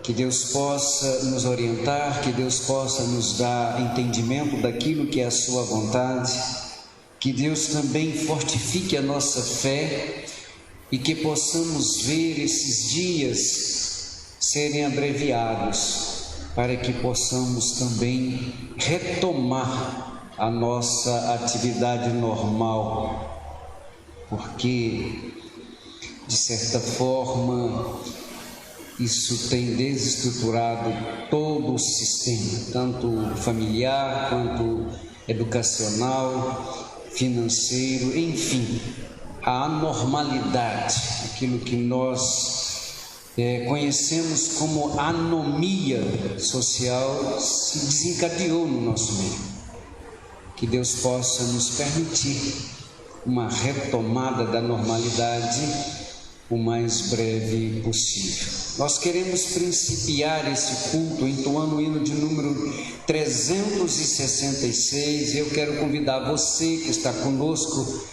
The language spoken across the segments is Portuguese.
Que Deus possa nos orientar, que Deus possa nos dar entendimento daquilo que é a sua vontade, que Deus também fortifique a nossa fé e que possamos ver esses dias serem abreviados, para que possamos também retomar a nossa atividade normal, porque, de certa forma, isso tem desestruturado todo o sistema, tanto familiar quanto educacional, financeiro, enfim, a anormalidade, aquilo que nós conhecemos como anomia social, se desencadeou no nosso meio. Que Deus possa nos permitir uma retomada da normalidade o mais breve possível. Nós queremos principiar esse culto entoando o hino de número 366. Eu quero convidar você que está conosco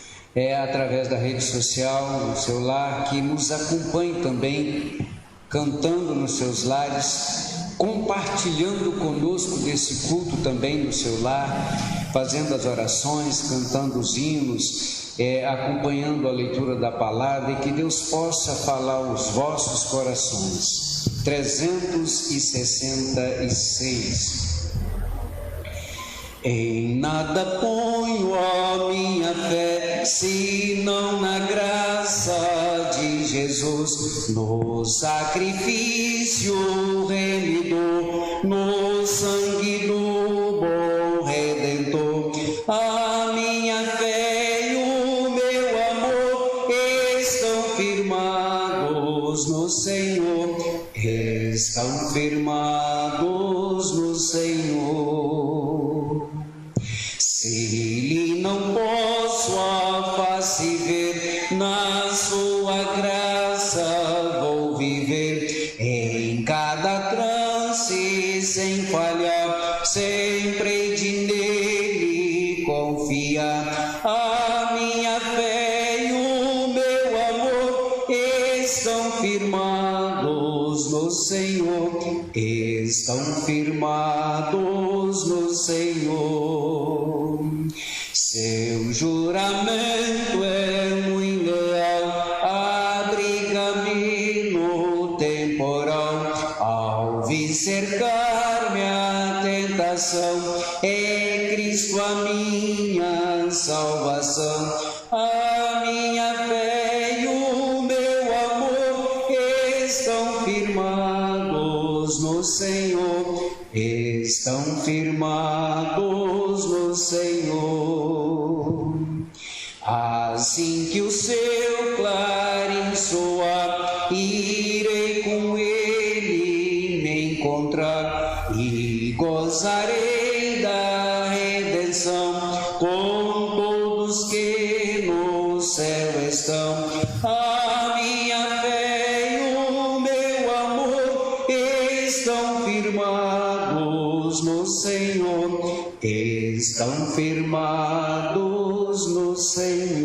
através da rede social, no seu lar, que nos acompanhe também, cantando nos seus lares, compartilhando conosco desse culto também no seu lar, fazendo as orações, cantando os hinos, acompanhando a leitura da palavra, e que Deus possa falar aos vossos corações. 366. Em nada ponho a minha fé, senão na graça de Jesus, no sacrifício remidor, no sangue do bom Redentor. A minha fé e o meu amor estão firmados no Senhor, estão firmados no Senhor. Se lhe não posso a face ver, na sua graça vou viver, em cada trance sem falhar, sempre de nele confiar. A minha fé e o meu amor estão firmados no Senhor, estão firmados no Senhor. Seu juramento é muito leal, abriga-me no temporal, ao vir cercar-me a tentação, é Cristo a minha salvação. A minha fé e o meu amor estão firmados no Senhor, estão firmados no Senhor. Assim que o seu clarim soar, irei com ele me encontrar e gozarei da redenção com todos que no céu estão. A minha fé e o meu amor estão firmados no Senhor, estão firmados no Senhor.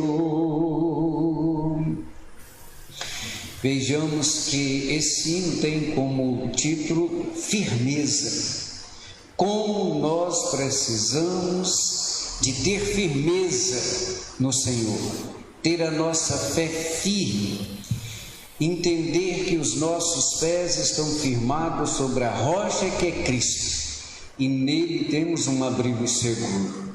Vejamos que esse hino tem como título firmeza. Como nós precisamos de ter firmeza no Senhor, ter a nossa fé firme, entender que os nossos pés estão firmados sobre a rocha que é Cristo, e nele temos um abrigo seguro.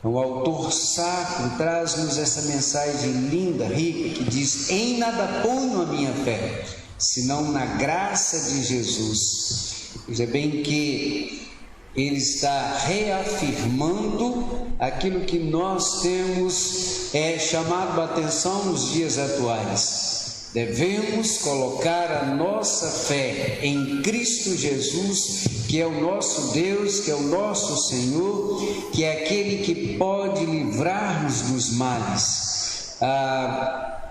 O autor sacro traz-nos essa mensagem linda, rica, que diz: em nada ponho a minha fé, senão na graça de Jesus. Veja bem que ele está reafirmando aquilo que nós temos chamado a atenção nos dias atuais. Devemos colocar a nossa fé em Cristo Jesus, que é o nosso Deus, que é o nosso Senhor, que é aquele que pode livrar-nos dos males. A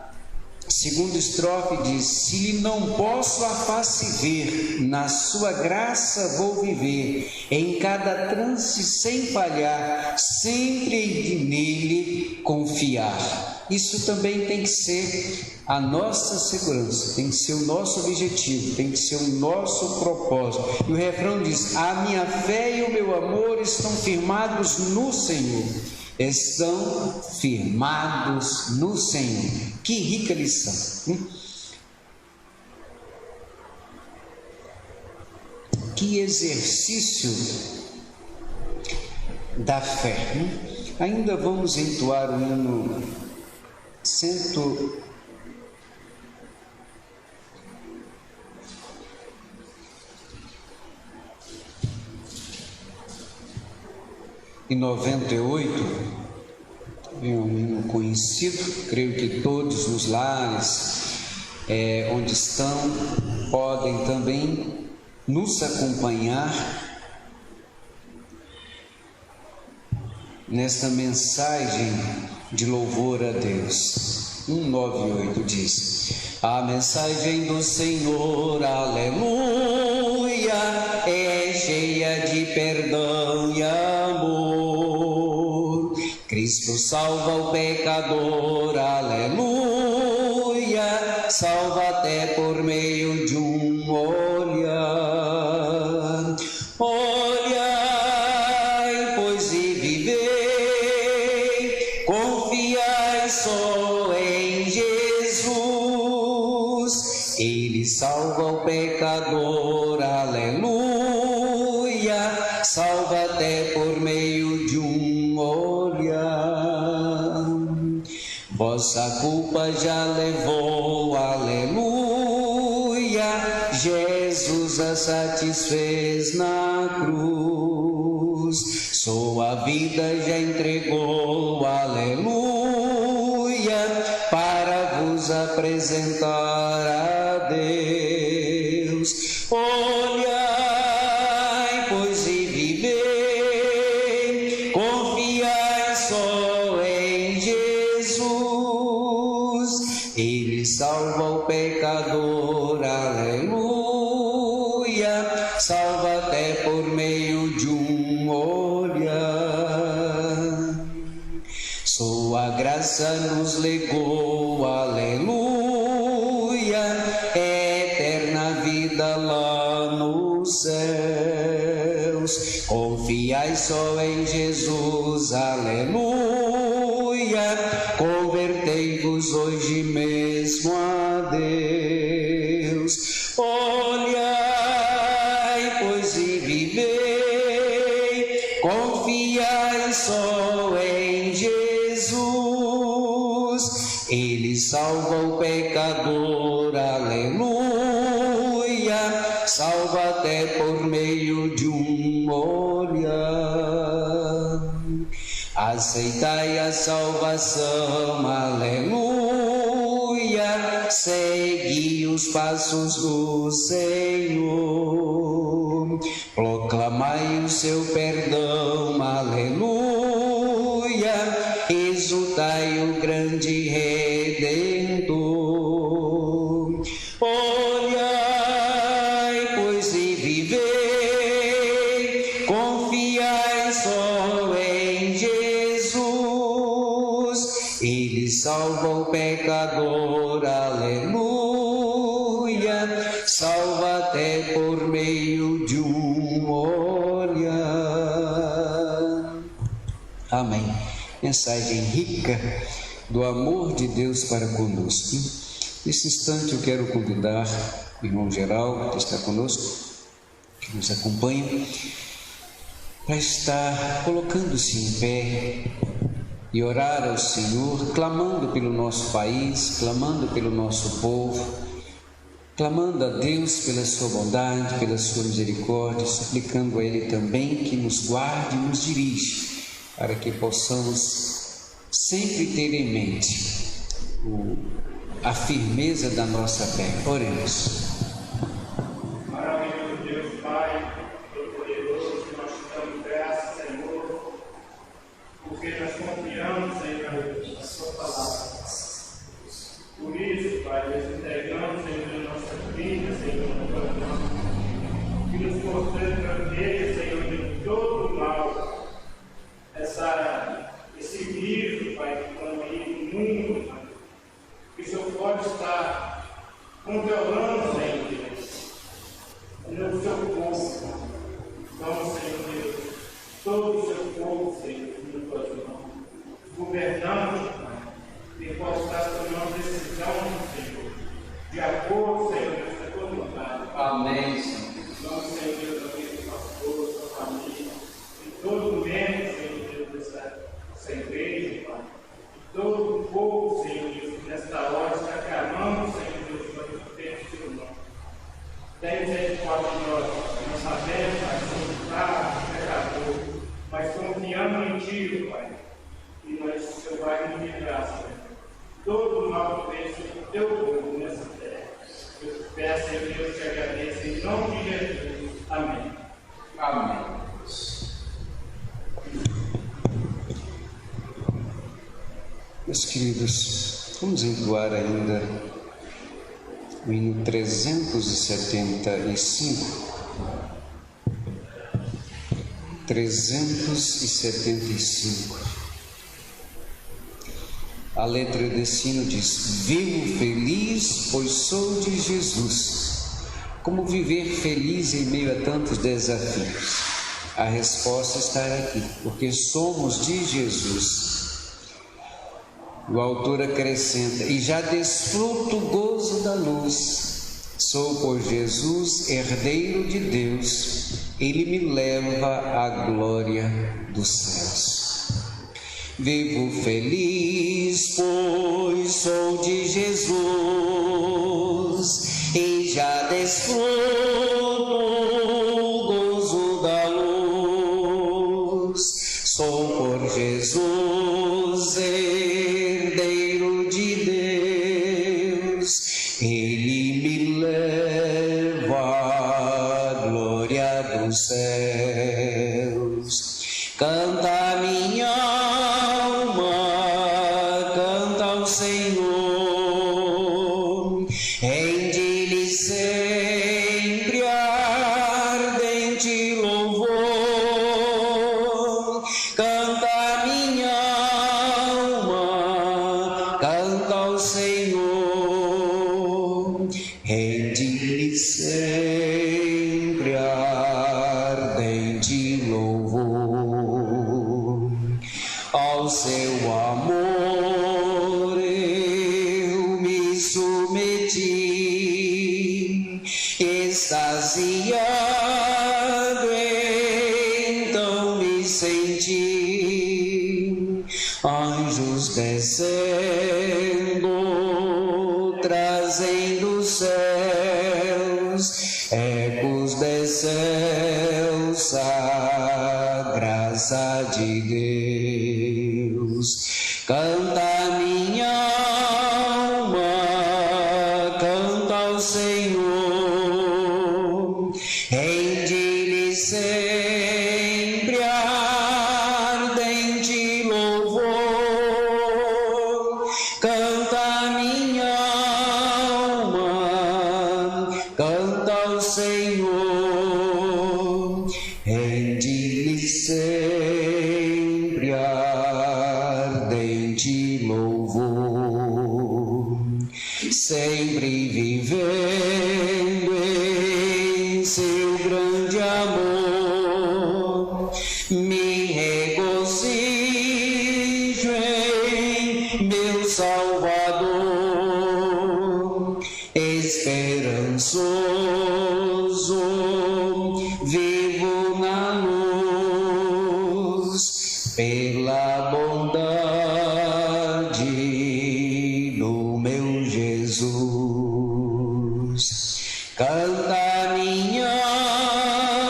segunda estrofe diz: se lhe não posso a face ver, na sua graça vou viver, em cada trance sem falhar, sempre hei de nele confiar. Isso também tem que ser a nossa segurança, tem que ser o nosso objetivo, tem que ser o nosso propósito. E o refrão diz: a minha fé e o meu amor estão firmados no Senhor. Estão firmados no Senhor. Que rica lição, hein? Que exercício da fé, hein? Ainda vamos entoar o hino 198, é um hino conhecido, creio que todos nos lares onde estão podem também nos acompanhar nesta mensagem de louvor a Deus. 198 diz: a mensagem do Senhor, aleluia, é cheia de perdão e amor. Cristo salva o pecador, aleluia, salva até por meio de um olhar. Olhai, pois, e vivei, confiai só em Jesus. Ele salva o pecador, aleluia, salva até por meio de um olhar. Vossa culpa já levou, aleluia, Jesus a satisfez na cruz. Sua vida já entregou, aleluia, para vos apresentar a Deus. Olhai, pois, e vivei, confiai só em Jesus. Ele salva o pecador, aleluia, salva até por meio de um olhar. Sua graça nos legou, aleluia, eterna vida lá nos céus. Confiai só em Jesus, aleluia, convertei-vos hoje mesmo a Deus. Olhai, pois, e vivei, confiai só em Jesus. Ele salva o pecador, aleluia, salva até por meio de um olhar. Aceitai a salvação, aleluia, segui os passos do Senhor. Proclamai o seu perdão, aleluia, exultai o grande Redentor. Olhai, pois, e vivei, confiai só em Jesus. Ele salva o pecador, aleluia, salva até por meio de um olhar. Amém. Mensagem rica do amor de Deus para conosco. Nesse instante eu quero convidar o irmão Geraldo, que está conosco, que nos acompanha, para estar colocando-se em pé e orar ao Senhor, clamando pelo nosso país, clamando pelo nosso povo, clamando a Deus pela sua bondade, pela sua misericórdia, suplicando a Ele também que nos guarde e nos dirija, para que possamos sempre ter em mente a firmeza da nossa fé. Oremos. Maravilhoso Deus, Pai, Todo-Poderoso, que nós te damos graças, Senhor, porque nós confiamos, Senhor, na sua palavra. Por isso, Pai, nós entregamos, Senhor, a nossa vida, Senhor, na tua mão, que nos proteja, Senhor, de todo o mal, esse vírus, Pai, que estão aí no mundo, Amém, Senhor. Vamos, Senhor Deus, a vida do pastor, sua família, e todo membro, Senhor Deus, dessa igreja, Pai. E todo o povo, Senhor Deus, que nesta hora está clamando, Senhor Deus, para o tempo do seu nome. Tem misericórdia de nós, nós sabemos, Pai, somos fracos, pecadores, mas confiamos em Ti, Pai. E nós, Senhor, vai nos livrar, Senhor. Todo mal que vem sobre o Teu povo nessa terra. Eu peço, Senhor Deus, te agradeço em nome de Jesus. Amém. Amém. Meus queridos, vamos entoar ainda o hino 375. 375. A letra desse hino diz: vivo feliz, pois sou de Jesus. Como viver feliz em meio a tantos desafios? A resposta está aqui, porque somos de Jesus. O autor acrescenta: e já desfruto o gozo da luz. Sou por Jesus herdeiro de Deus. Ele me leva à glória dos céus. Vivo feliz, pois sou de Jesus, e já desfruto o gozo da luz. Sou por Jesus herdeiro de Deus, Ele me leva à glória dos céus. Canta minha alma, canta ao Senhor, rende-lhe sempre ardente louvor. Canta minha alma, canta ao Senhor, rende-lhe sempre ardente louvor. Ao seu amor eu me submeti, extasiado então me senti. Anjos descendo, trazendo céus, ecos des céus, a graça de Deus. Canta minha alma, canta ao Senhor, rende-lhe sempre ardente louvor. Canta minha alma, canta ao Senhor, rende-lhe sempre ardente louvor. Sempre vivendo em seu grande amor, me regozijo em meu Salvador. Esperançoso vivo na luz, pela bondade do meu Jesus. Canta minha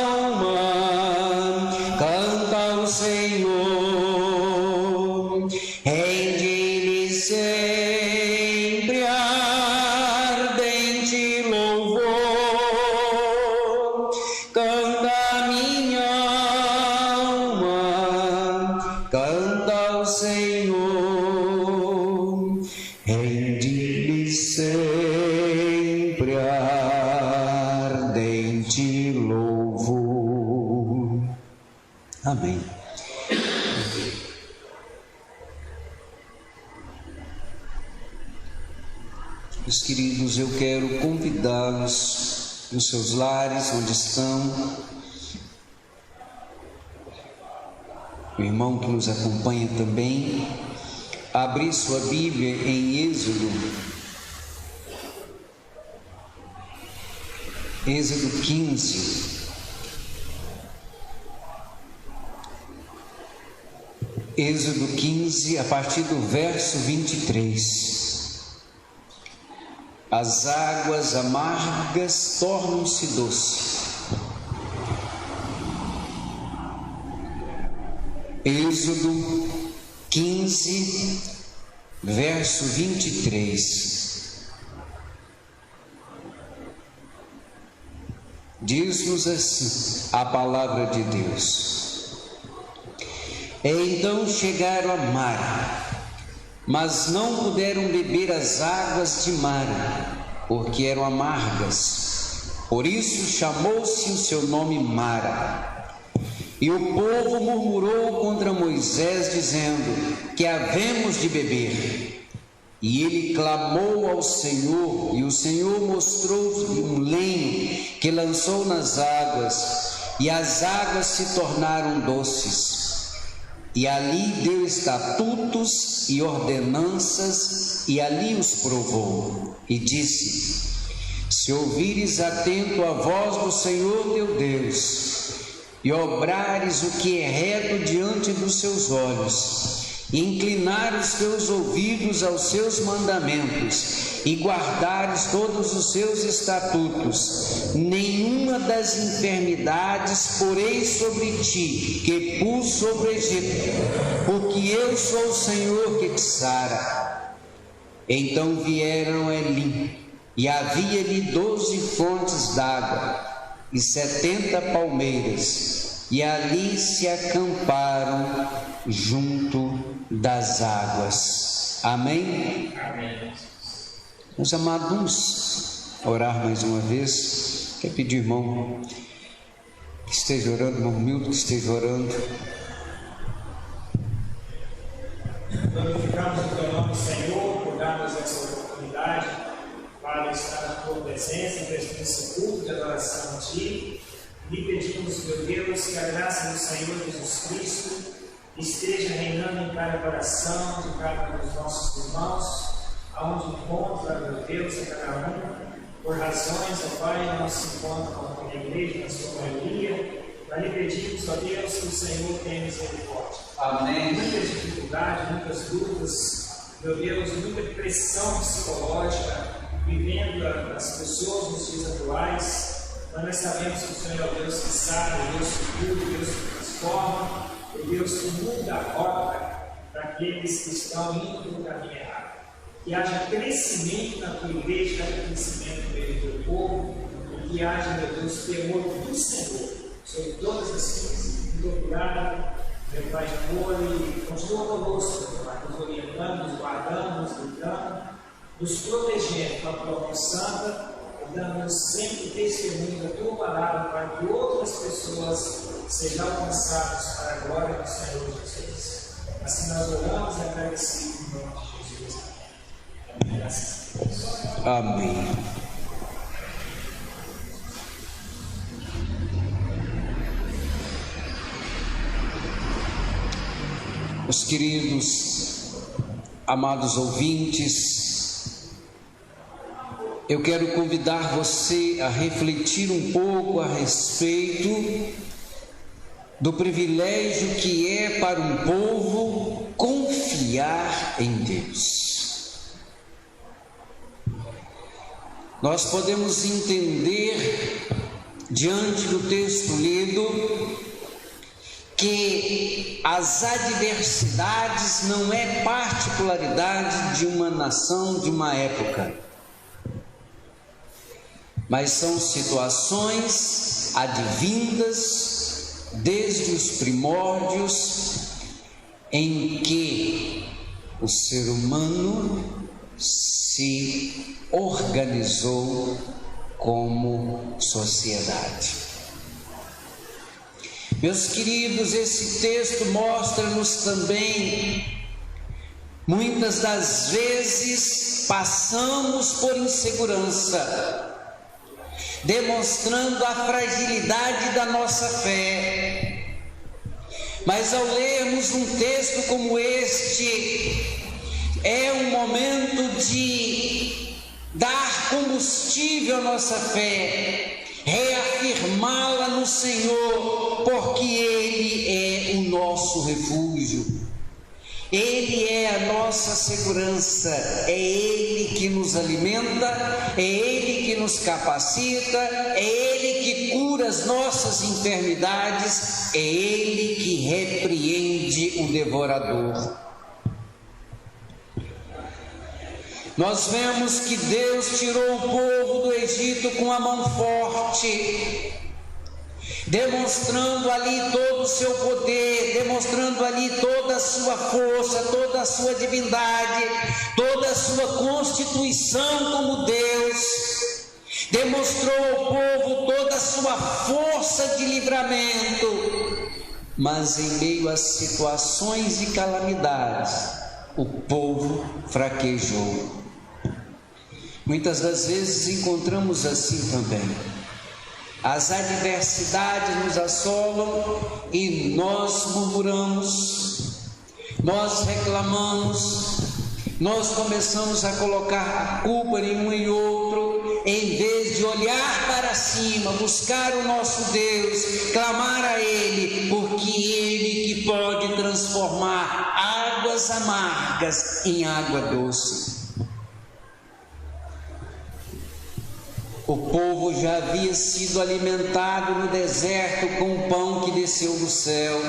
alma, canta ao Senhor, rende-lhe sempre ardente louvor. Canta minha alma, canta ao Senhor, rende-lhe sempre ardente louvor. Amém. Meus queridos, eu quero convidá-los nos seus lares, onde estão, o irmão que nos acompanha também, a abrir sua Bíblia em Êxodo, Êxodo 15. Êxodo 15, a partir do verso 23. As águas amargas tornam-se doces. Êxodo 15, verso 23. Diz-nos assim a palavra de Deus: então chegaram a Mara, mas não puderam beber as águas de Mara, porque eram amargas. Por isso chamou-se o seu nome Mara. E o povo murmurou contra Moisés, dizendo: que havemos de beber? E ele clamou ao Senhor, e o Senhor mostrou-lhe um lenho que lançou nas águas, e as águas se tornaram doces. E ali deu estatutos e ordenanças, e ali os provou, e disse: se ouvires atento a voz do Senhor teu Deus, e obrares o que é reto diante dos seus olhos, e inclinares teus ouvidos aos seus mandamentos, e guardares todos os seus estatutos, nenhuma das enfermidades porei sobre ti, que pus sobre o Egito, porque eu sou o Senhor que te sara. Então vieram a Elim, e havia-lhe 12 fontes d'água, e 70 palmeiras, e ali se acamparam junto das águas. Amém? Amém. Meus amados, vamos orar mais uma vez. Quer pedir, irmão, que esteja orando, irmão Milton, que esteja orando. Glorificamos o teu nome, Senhor, por darmos essa oportunidade para estar na tua presença, prestando esse culto de adoração a ti. E pedimos, meu Deus, que a graça do Senhor Jesus Cristo esteja reinando em cada coração de cada um dos nossos irmãos, aonde encontra, meu Deus, a cada um, por razões, ó Pai, não se encontra como a igreja, na sua maioria, para lhe pedirmos, ó Deus, que o Senhor tenha misericórdia. Amém. Muitas dificuldades, muitas dúvidas, meu Deus, muita pressão psicológica, vivendo as pessoas nos dias atuais, mas nós sabemos que o Senhor é o Deus que sabe, o Deus que cura, o Deus que transforma, o Deus que muda a rota para aqueles que estão indo pelo caminho errado. Que haja crescimento na tua igreja, que haja crescimento no meio do teu povo, e que haja, meu Deus, temor do Senhor sobre todas as coisas. Muito obrigado, meu Pai de amor, e continua conosco, meu Pai, nos orientando, nos guardando, nos gritando, nos protegendo com a tua mão santa, e dando-nos sempre testemunho da tua palavra, para que outras pessoas sejam alcançadas para a glória do Senhor Jesus. Assim nós oramos e agradecemos em nome de Jesus. Amém. Meus queridos, amados ouvintes, eu quero convidar você a refletir um pouco a respeito do privilégio que é para um povo confiar em Deus. Nós podemos entender, diante do texto lido, que as adversidades não é particularidade de uma nação, de uma época, mas são situações advindas desde os primórdios, em que o ser humano se organizou como sociedade. Meus queridos, esse texto mostra-nos também, muitas das vezes passamos por insegurança, demonstrando a fragilidade da nossa fé. Mas ao lermos um texto como este, é um momento de dar combustível à nossa fé, Senhor, porque Ele é o nosso refúgio. Ele é a nossa segurança, é Ele que nos alimenta, é Ele que nos capacita, é Ele que cura as nossas enfermidades, é Ele que repreende o devorador. Nós vemos que Deus tirou o povo do Egito com a mão forte, demonstrando ali todo o seu poder, demonstrando ali toda a sua força, toda a sua divindade, toda a sua constituição como Deus. Demonstrou ao povo toda a sua força de livramento, mas em meio às situações de calamidades, o povo fraquejou. Muitas das vezes encontramos assim também. As adversidades nos assolam e nós murmuramos, nós reclamamos, nós começamos a colocar a culpa em um e outro, em vez de olhar para cima, buscar o nosso Deus, clamar a Ele, porque Ele que pode transformar águas amargas em água doce. O povo já havia sido alimentado no deserto com o pão que desceu do céu.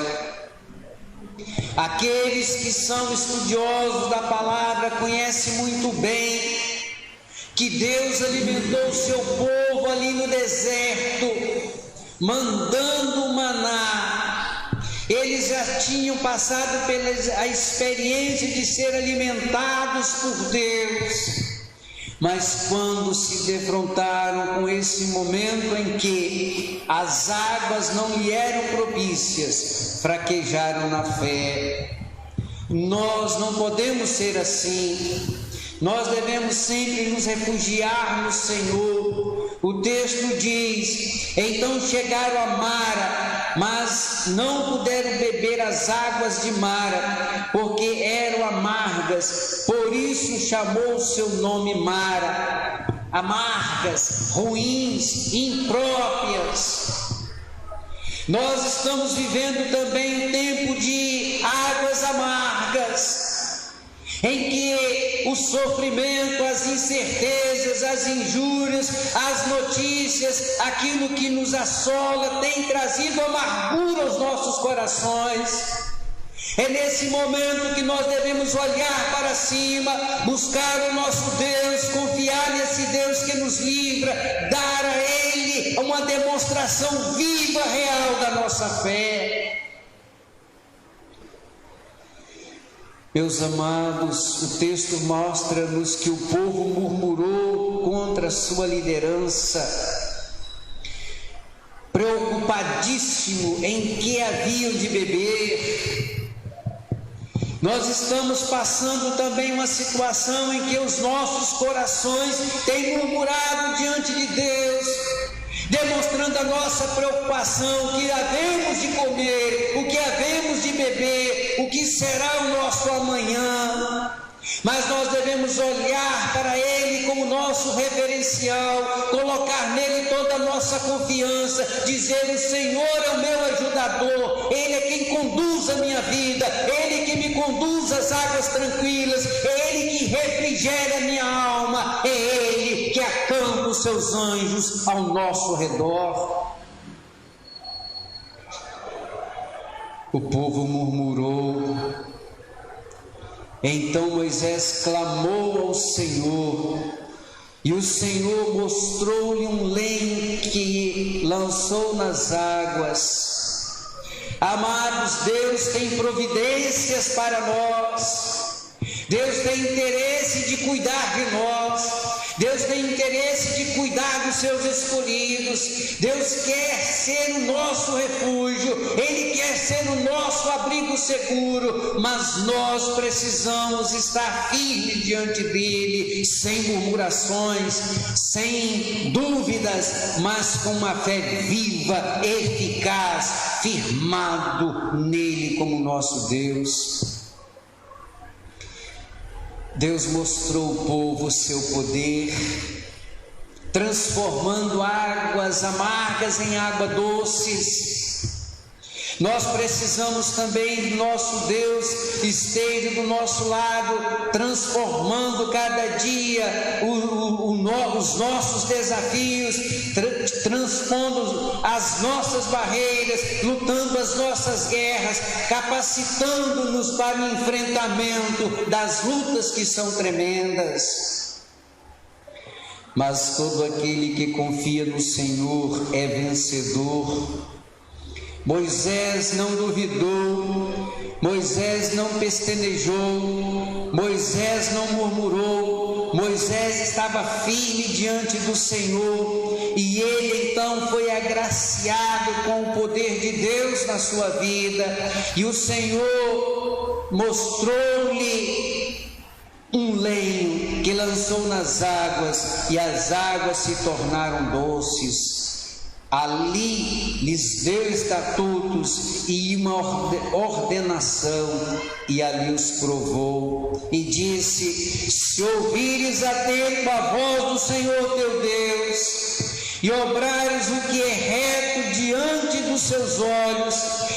Aqueles que são estudiosos da palavra conhecem muito bem que Deus alimentou o seu povo ali no deserto, mandando o maná. Eles já tinham passado pela experiência de ser alimentados por Deus. Mas quando se defrontaram com esse momento em que as águas não lhe eram propícias, fraquejaram na fé. Nós não podemos ser assim. Nós devemos sempre nos refugiar no Senhor. O texto diz: então chegaram a Mara, mas não puderam beber as águas de Mara, porque eram amargas, por isso chamou o seu nome Mara. Amargas, ruins, impróprias. Nós estamos vivendo também um tempo de águas amargas, em que o sofrimento, as incertezas, as injúrias, as notícias, aquilo que nos assola tem trazido amargura aos nossos corações. É nesse momento que nós devemos olhar para cima, buscar o nosso Deus, confiar nesse Deus que nos livra, dar a Ele uma demonstração viva, real da nossa fé. Meus amados, o texto mostra-nos que o povo murmurou contra a sua liderança, preocupadíssimo em que haviam de beber. Nós estamos passando também uma situação em que os nossos corações têm murmurado diante de Deus, demonstrando a nossa preocupação, o que havemos de comer, o que havemos de beber, o que será o nosso amanhã. Mas nós devemos olhar para Ele como nosso referencial, colocar nele toda a nossa confiança, dizer: o Senhor é o meu ajudador, Ele é quem conduz a minha vida, Ele que me conduz às águas tranquilas, é Ele que refrigera a minha alma, é Ele que acampa os seus anjos ao nosso redor. O povo murmurou. Então Moisés clamou ao Senhor, e o Senhor mostrou-lhe um lenho que lançou nas águas. Amados, Deus tem providências para nós, Deus tem interesse de cuidar de nós, Deus tem interesse de cuidar dos seus escolhidos. Deus quer ser o nosso refúgio, Ele quer ser o nosso abrigo seguro, mas nós precisamos estar firmes diante dEle, sem murmurações, sem dúvidas, mas com uma fé viva, eficaz, firmado nele como nosso Deus. Deus mostrou ao povo o seu poder, transformando águas amargas em águas doces. Nós precisamos também do nosso Deus esteja do nosso lado, transformando cada dia os nossos desafios, transpondo as nossas barreiras, lutando as nossas guerras, capacitando-nos para o enfrentamento das lutas que são tremendas. Mas todo aquele que confia no Senhor é vencedor. Moisés não duvidou, Moisés não pestanejou, Moisés não murmurou, Moisés estava firme diante do Senhor, e ele então foi agraciado com o poder de Deus na sua vida, e o Senhor mostrou-lhe um lenho que lançou nas águas, e as águas se tornaram doces. Ali lhes deu estatutos e uma ordenação, e ali os provou, e disse: se ouvires atento a voz do Senhor teu Deus, e obrares o que é reto diante dos seus olhos,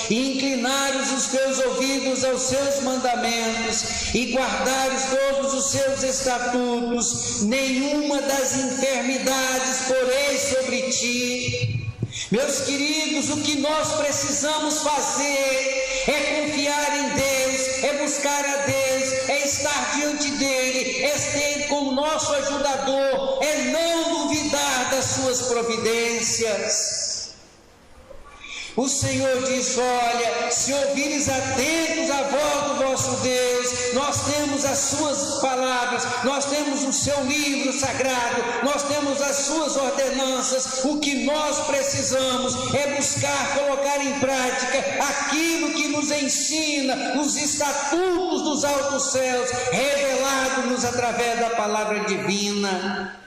e inclinares os teus ouvidos aos seus mandamentos, e guardares todos os seus estatutos, nenhuma das enfermidades porei sobre ti. Meus queridos, o que nós precisamos fazer é confiar em Deus, é buscar a Deus, é estar diante dEle, é ter como nosso ajudador, é não duvidar das suas providências. O Senhor diz: olha, se ouvires atentos à voz do vosso Deus, nós temos as suas palavras, nós temos o seu livro sagrado, nós temos as suas ordenanças. O que nós precisamos é buscar, colocar em prática aquilo que nos ensina, os estatutos dos altos céus, revelado-nos através da palavra divina.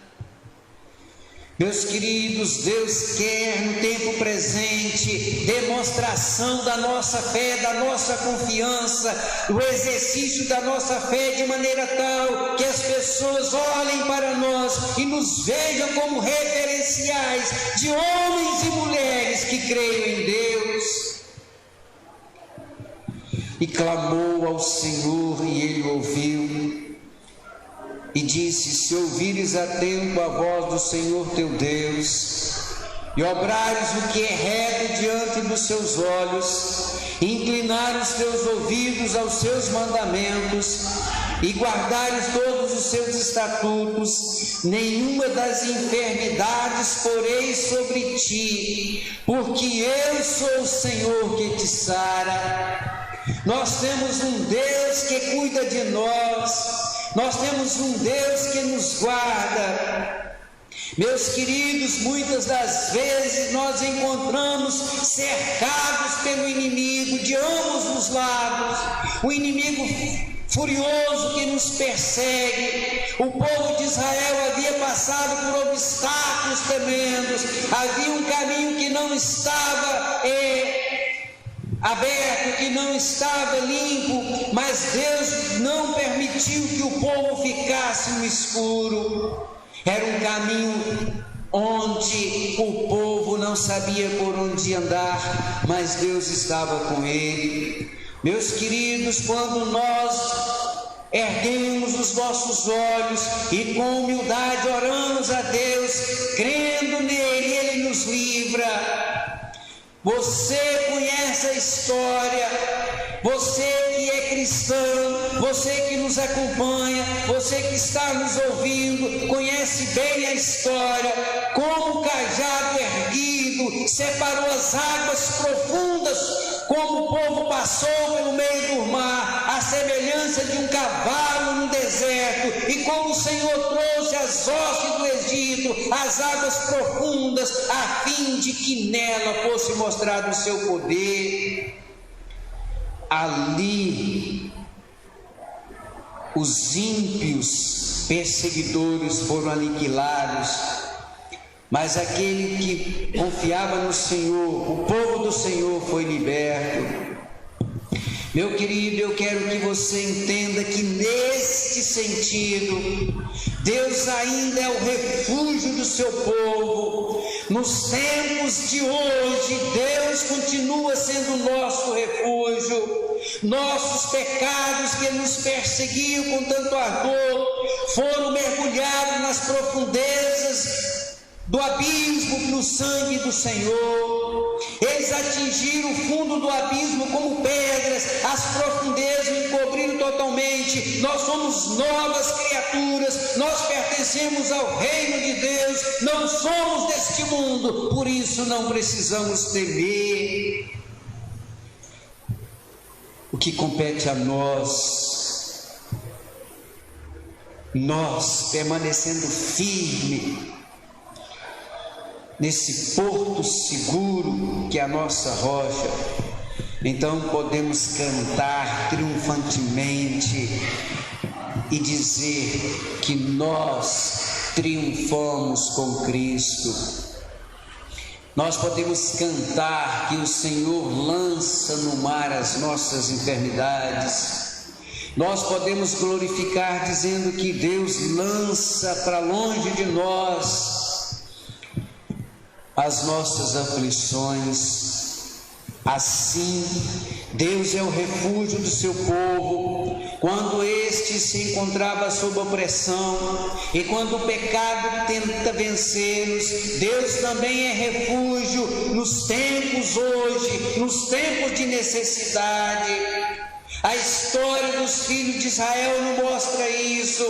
Meus queridos, Deus quer no tempo presente demonstração da nossa fé, da nossa confiança, o exercício da nossa fé de maneira tal que as pessoas olhem para nós e nos vejam como referenciais de homens e mulheres que creem em Deus. E clamou ao Senhor, e Ele ouviu. E disse: se ouvires atento a voz do Senhor teu Deus, e obrares o que é reto diante dos seus olhos, e inclinares os teus ouvidos aos seus mandamentos, e guardares todos os seus estatutos, nenhuma das enfermidades porei sobre ti, porque eu sou o Senhor que te sara. Nós temos um Deus que cuida de nós. Nós temos um Deus que nos guarda. Meus queridos, muitas das vezes nós encontramos cercados pelo inimigo de ambos os lados, o inimigo furioso que nos persegue. O povo de Israel havia passado por obstáculos tremendos, havia um caminho que não estava aberto, que não estava limpo, mas Deus não permitiu que o povo ficasse no escuro. Era um caminho onde o povo não sabia por onde andar, mas Deus estava com ele. Meus queridos, quando nós erguemos os nossos olhos e com humildade oramos a Deus, crendo nele, ele nos livra. Você conhece a história, você que é cristão, você que nos acompanha, você que está nos ouvindo, conhece bem a história, como o cajado erguido separou as águas profundas, como o povo passou pelo meio do mar, a semelhança de um cavalo no deserto, e como o Senhor trouxe as hostes do Egito, as águas profundas, a fim de que nela fosse mostrado o seu poder. Ali os ímpios perseguidores foram aniquilados, mas aquele que confiava no Senhor, o povo do Senhor, foi liberto. Meu querido, eu quero que você entenda que neste sentido, Deus ainda é o refúgio do seu povo. Nos tempos de hoje, Deus continua sendo o nosso refúgio. Nossos pecados que nos perseguiam com tanto ardor foram mergulhados nas profundezas do abismo no sangue do Senhor. Eles atingiram o fundo do abismo como pedras, as profundezas o encobriram totalmente. Nós somos novas criaturas, nós pertencemos ao reino de Deus, não somos deste mundo, por isso não precisamos temer. O que compete a nós permanecendo firme nesse porto seguro que é a nossa rocha, então podemos cantar triunfantemente e dizer que nós triunfamos com Cristo. Nós podemos cantar que o Senhor lança no mar as nossas enfermidades. Nós podemos glorificar dizendo que Deus lança para longe de nós as nossas aflições. Assim, Deus é o refúgio do seu povo quando este se encontrava sob opressão e quando o pecado tenta vencê-los. Deus também é refúgio nos tempos hoje, nos tempos de necessidade. A história dos filhos de Israel não mostra isso.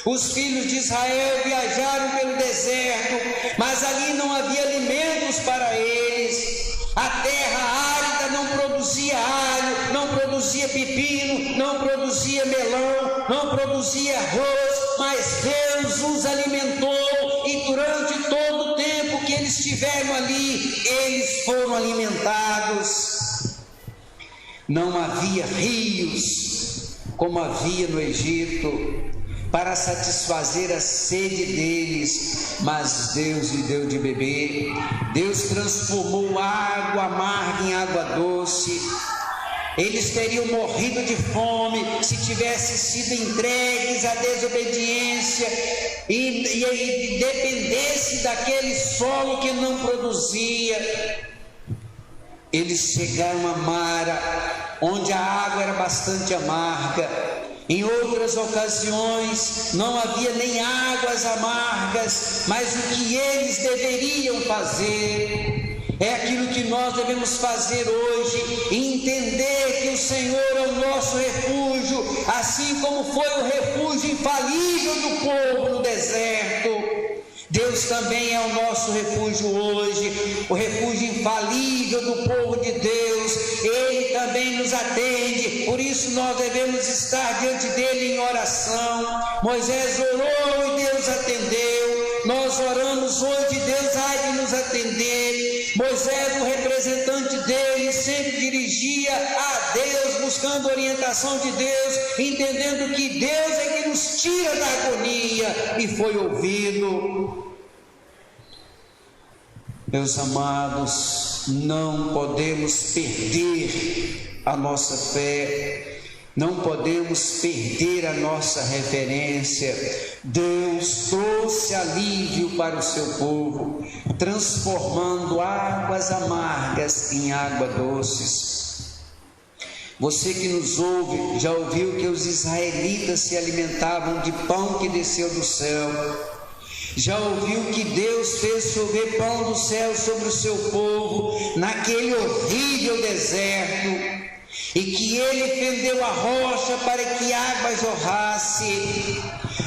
Os filhos de Israel viajaram pelo deserto, mas ali não havia alimentos para eles. A terra árida não produzia alho, não produzia pepino, não produzia melão, não produzia arroz, mas Deus os alimentou, e durante todo o tempo que eles estiveram ali, eles foram alimentados. Não havia rios como havia no Egito para satisfazer a sede deles, mas Deus lhe deu de beber. Deus transformou água amarga em água doce. Eles teriam morrido de fome se tivessem sido entregues à desobediência e dependesse daquele solo que não produzia. Eles chegaram a Mara, onde a água era bastante amarga. Em outras ocasiões não havia nem águas amargas, mas o que eles deveriam fazer é aquilo que nós devemos fazer hoje, entender que o Senhor é o nosso refúgio, assim como foi o refúgio infalível do povo no deserto. Deus também é o nosso refúgio hoje, o refúgio infalível do povo de Deus. Ele também nos atende, por isso nós devemos estar diante dele em oração. Moisés orou e Deus atendeu. Nós oramos hoje e Deus há de nos atender. Moisés, o representante dele, sempre dirigia a Deus, buscando orientação de Deus, entendendo que Deus é que nos tira da agonia, e foi ouvido. Meus amados, não podemos perder a nossa fé, não podemos perder a nossa referência. Deus trouxe alívio para o seu povo, transformando águas amargas em águas doces. Você que nos ouve, já ouviu que os israelitas se alimentavam de pão que desceu do céu. Já ouviu que Deus fez chover pão do céu sobre o seu povo naquele horrível deserto, e que ele fendeu a rocha para que água jorrasse.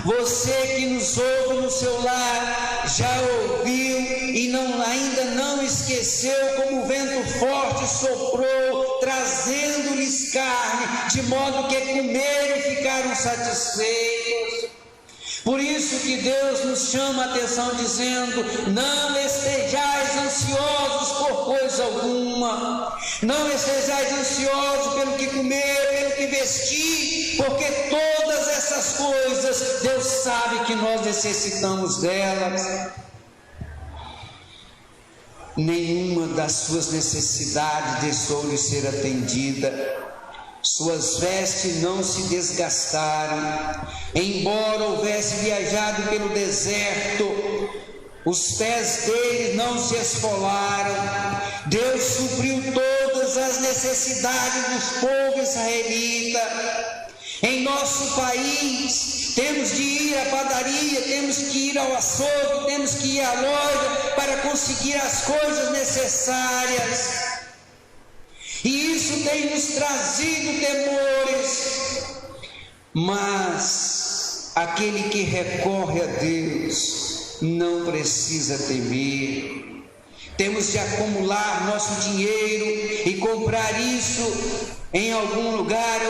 Você que nos ouve no seu lar já ouviu e ainda não esqueceu como o vento forte soprou, trazendo-lhes carne, de modo que comeram e ficaram satisfeitos. Por isso que Deus nos chama a atenção dizendo: não estejais ansiosos por coisa alguma, não estejais ansiosos pelo que comer, pelo que vestir, porque todas essas coisas Deus sabe que nós necessitamos delas. Nenhuma das suas necessidades deixou de ser atendida. Suas vestes não se desgastaram, embora houvesse viajado pelo deserto, os pés dele não se esfolaram. Deus supriu todas as necessidades do povo israelita. Em nosso país, temos de ir à padaria, temos que ir ao açougue, temos que ir à loja para conseguir as coisas necessárias. E isso tem nos trazido temores. Mas aquele que recorre a Deus não precisa temer. Temos de acumular nosso dinheiro e comprar isso em algum lugar,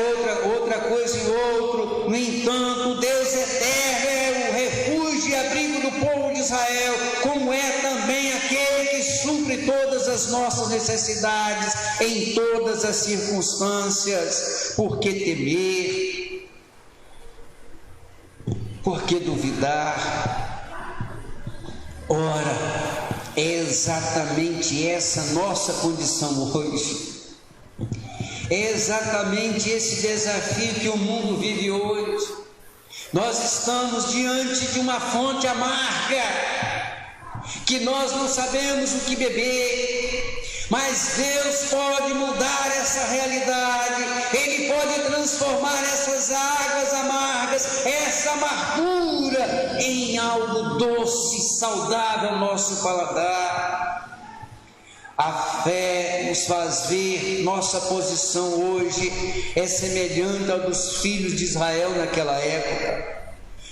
outra coisa em outro. No entanto, Deus eterno é o refúgio e abrigo do povo de Israel, como é também aquele que supre todas as nossas necessidades em todas as circunstâncias. Por que temer? Por que duvidar? Ora, é exatamente essa nossa condição hoje. É exatamente esse desafio que o mundo vive hoje. Nós estamos diante de uma fonte amarga, que nós não sabemos o que beber, mas Deus pode mudar essa realidade. Ele pode transformar essas águas amargas, essa amargura, em algo doce, saudável ao nosso paladar. A fé nos faz ver nossa posição hoje é semelhante ao dos filhos de Israel naquela época.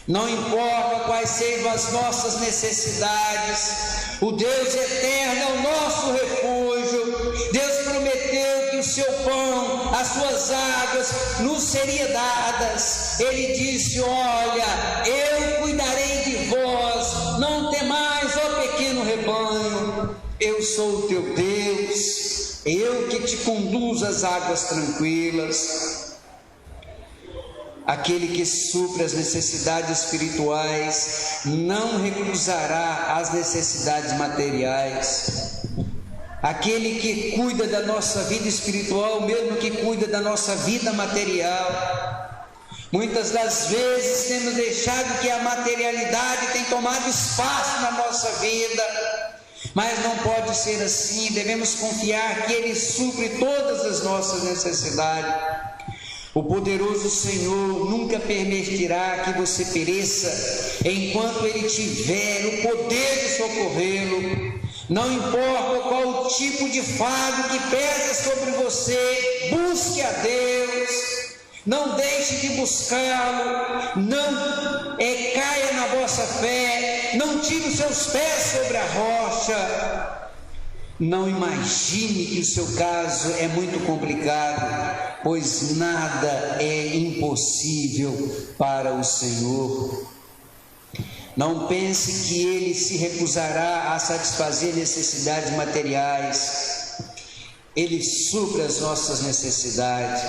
Não importa quais sejam as nossas necessidades, o Deus eterno é o nosso refúgio. Deus prometeu que o seu pão, as suas águas nos seriam dadas. Ele disse: olha, eu cuidarei de vós, não temais, ó pequeno rebanho. Eu sou o teu Deus, eu que te conduzo às águas tranquilas. Aquele que supre as necessidades espirituais não recusará as necessidades materiais. Aquele que cuida da nossa vida espiritual, mesmo que cuida da nossa vida material. Muitas das vezes temos deixado que a materialidade tenha tomado espaço na nossa vida. Mas não pode ser assim. Devemos confiar que Ele supre todas as nossas necessidades. O poderoso Senhor nunca permitirá que você pereça enquanto Ele tiver o poder de socorrê-lo. Não importa qual o tipo de fardo que pesa sobre você, busque a Deus. Não deixe de buscá-lo, não caia na vossa fé, não tire os seus pés sobre a rocha. Não imagine que o seu caso é muito complicado, pois nada é impossível para o Senhor. Não pense que Ele se recusará a satisfazer necessidades materiais. Ele supre as nossas necessidades.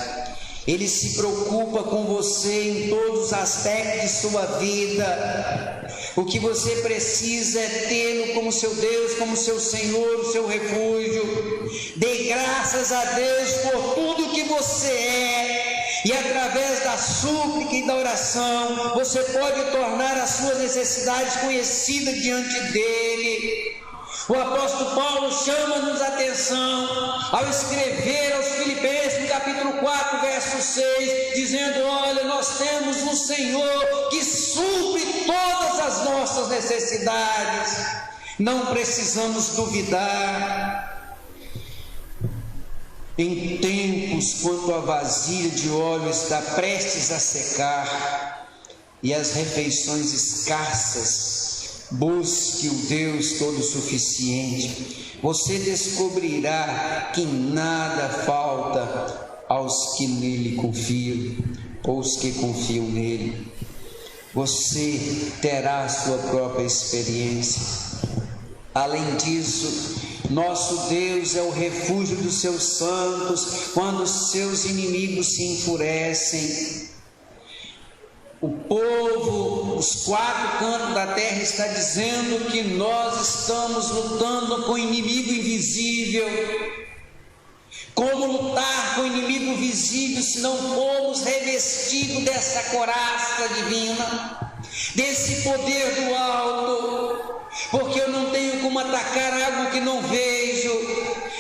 Ele se preocupa com você em todos os aspectos de sua vida. O que você precisa é tê-lo como seu Deus, como seu Senhor, o seu refúgio. Dê graças a Deus por tudo que você é. E através da súplica e da oração, você pode tornar as suas necessidades conhecidas diante dEle. O apóstolo Paulo chama-nos a atenção ao escrever aos Filipenses, no capítulo 4, verso 6, dizendo: olha, nós temos um Senhor que supre todas as nossas necessidades. Não precisamos duvidar. Em tempos quando a vasilha de óleo está prestes a secar e as refeições escassas, busque o Deus todo-suficiente. Você descobrirá que nada falta aos que nele confiam, ou os que confiam nele. Você terá a sua própria experiência. Além disso, nosso Deus é o refúgio dos seus santos quando os seus inimigos se enfurecem. O povo, os quatro cantos da terra está dizendo que nós estamos lutando com o inimigo invisível. Como lutar com o inimigo visível se não formos revestidos dessa coraça divina, desse poder do alto? Porque eu não tenho como atacar algo que não vejo,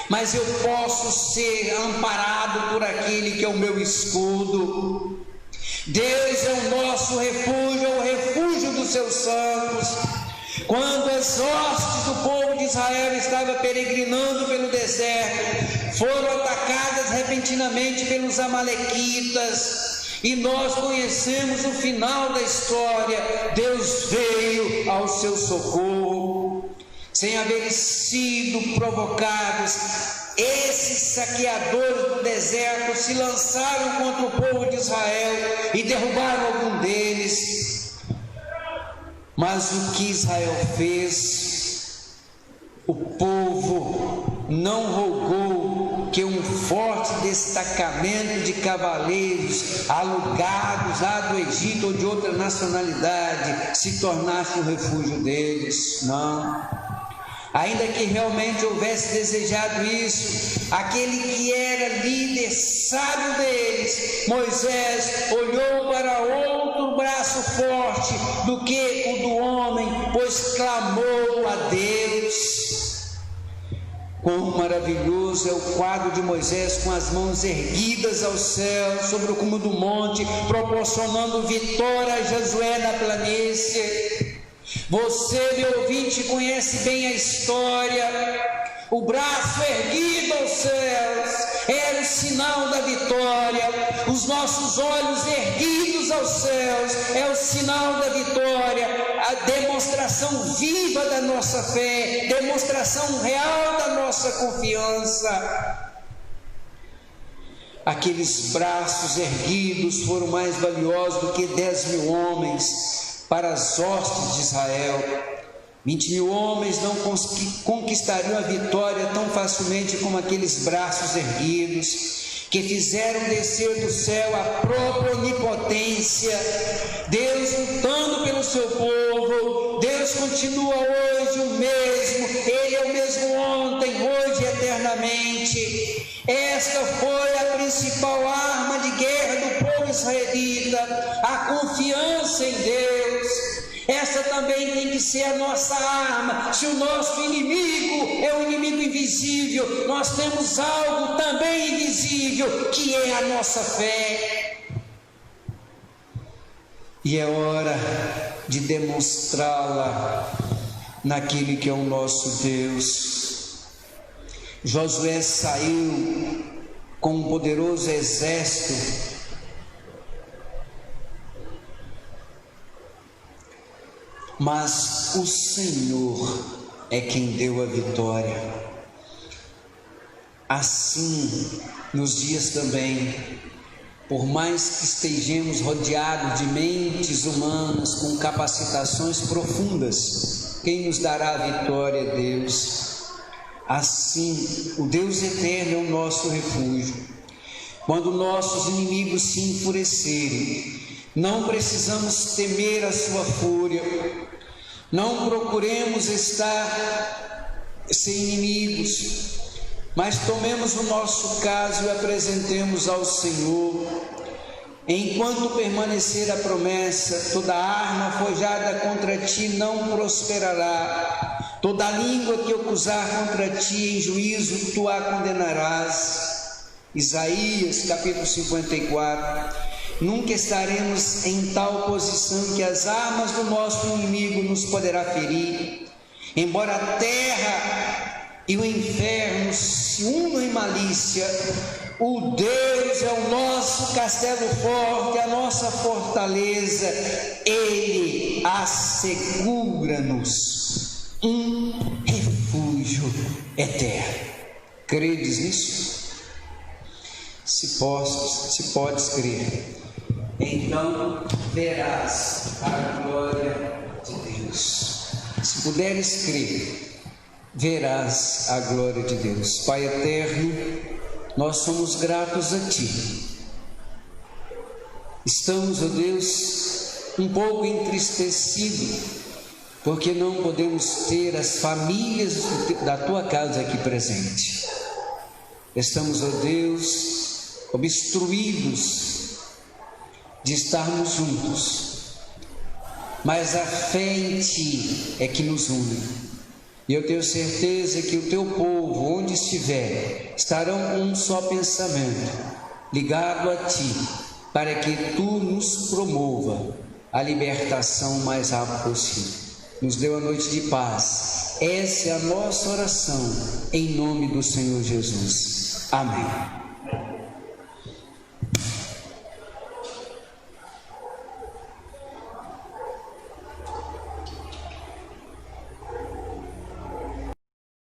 mas eu posso ser amparado por aquele que é o meu escudo. Deus é o nosso refúgio, é o refúgio dos seus santos. Quando as hostes do povo de Israel estavam peregrinando pelo deserto, foram atacadas repentinamente pelos amalequitas, e nós conhecemos o final da história. Deus veio ao seu socorro, sem haver sido provocados. Esses saqueadores do deserto se lançaram contra o povo de Israel e derrubaram algum deles. Mas o que Israel fez? O povo não rogou que um forte destacamento de cavaleiros alugados lá do Egito ou de outra nacionalidade se tornasse o refúgio deles. Não. Ainda que realmente houvesse desejado isso, aquele que era líder sábio deles, Moisés, olhou para outro braço forte do que o do homem, pois clamou a Deus. Quão maravilhoso é o quadro de Moisés com as mãos erguidas ao céu, sobre o cume do monte, proporcionando vitória a Josué na planície. Você, meu ouvinte, conhece bem a história. O braço erguido aos céus era o sinal da vitória. Os nossos olhos erguidos aos céus é o sinal da vitória. A demonstração viva da nossa fé, demonstração real da nossa confiança. Aqueles braços erguidos foram mais valiosos do que 10.000 homens para as hostes de Israel. 20.000 homens não conquistariam a vitória tão facilmente como aqueles braços erguidos, que fizeram descer do céu a própria onipotência. Deus lutando pelo seu povo. Deus continua hoje o mesmo. Ele é o mesmo ontem, hoje e eternamente. Esta foi a principal arma de guerra do povo israelita, a confiança em Deus. Essa também tem que ser a nossa arma. Se o nosso inimigo é um inimigo invisível, nós temos algo também invisível, que é a nossa fé. E é hora de demonstrá-la naquele que é o nosso Deus. Josué saiu com um poderoso exército, mas o Senhor é quem deu a vitória. Assim, nos dias também, por mais que estejamos rodeados de mentes humanas com capacitações profundas, quem nos dará a vitória é Deus. Assim, o Deus eterno é o nosso refúgio. Quando nossos inimigos se enfurecerem, não precisamos temer a sua fúria. Não procuremos ser inimigos, mas tomemos o nosso caso e apresentemos ao Senhor. Enquanto permanecer a promessa, toda arma forjada contra ti não prosperará. Toda língua que acusar contra ti em juízo, tu a condenarás. Isaías capítulo 54. Nunca estaremos em tal posição que as armas do nosso inimigo nos poderá ferir. Embora a terra e o inferno se unam em malícia, o Deus é o nosso castelo forte, a nossa fortaleza. Ele assegura-nos um refúgio eterno. Credes nisso? Se podes crer, então verás a glória de Deus. Se puderes crer, verás a glória de Deus. Pai eterno, nós somos gratos a Ti. Estamos, ó Deus, um pouco entristecidos, porque não podemos ter as famílias da Tua casa aqui presente. Estamos, ó Deus, obstruídos de estarmos juntos, mas a fé em Ti é que nos une. E eu tenho certeza que o Teu povo, onde estiver, estarão com um só pensamento, ligado a Ti, para que Tu nos promova a libertação o mais rápido possível. Nos dê uma noite de paz. Essa é a nossa oração, em nome do Senhor Jesus. Amém.